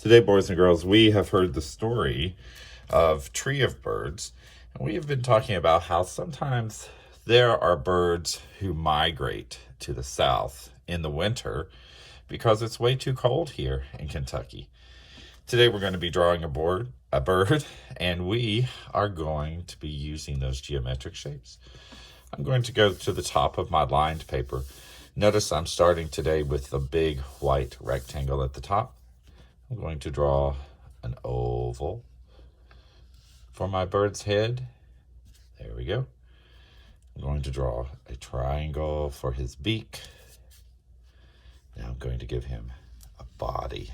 Today, boys and girls, we have heard the story of Tree of Birds, and we have been talking about how sometimes there are birds who migrate to the south in the winter because it's way too cold here in Kentucky. Today, we're going to be drawing a bird, and we are going to be using those geometric shapes. I'm going to go to the top of my lined paper. Notice I'm starting today with the big white rectangle at the top. I'm going to draw an oval for my bird's head. There we go. I'm going to draw a triangle for his beak. Now I'm going to give him a body,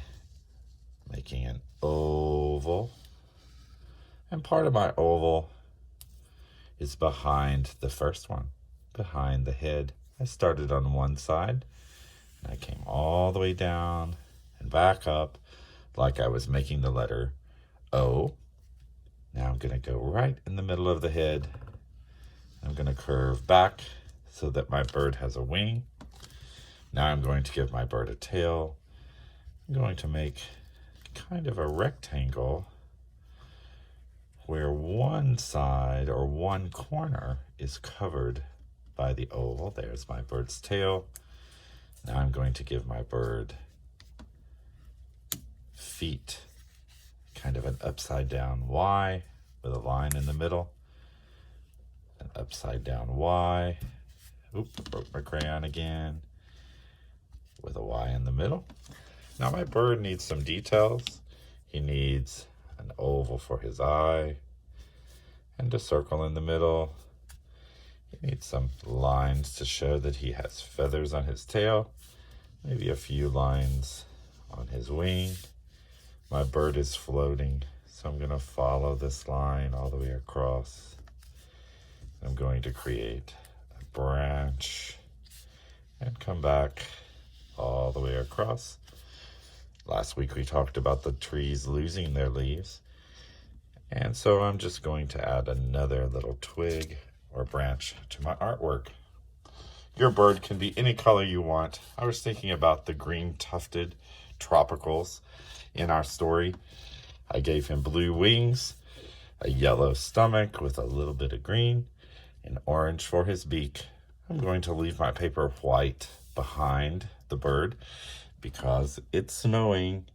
making an oval. And part of my oval is behind the first one, behind the head. I started on one side, and I came all the way down and back up like I was making the letter O. Now I'm going to go right in the middle of the head. I'm going to curve back so that my bird has a wing. Now I'm going to give my bird a tail. I'm going to make kind of a rectangle where one side or one corner is covered by the oval. There's my bird's tail. Now I'm going to give my bird feet, kind of an upside down Y with a line in the middle, an upside down Y. Oops, broke my crayon again, with a Y in the middle. Now my bird needs some details. He needs an oval for his eye and a circle in the middle. He needs some lines to show that he has feathers on his tail, maybe a few lines on his wing. My bird is floating, so I'm going to follow this line all the way across. I'm going to create a branch and come back all the way across. Last week we talked about the trees losing their leaves, and so I'm just going to add another little twig or branch to my artwork. Your bird can be any color you want. I was thinking about the green tufted tropicals in our story. I gave him blue wings, a yellow stomach with a little bit of green, and orange for his beak. I'm going to leave my paper white behind the bird because it's snowing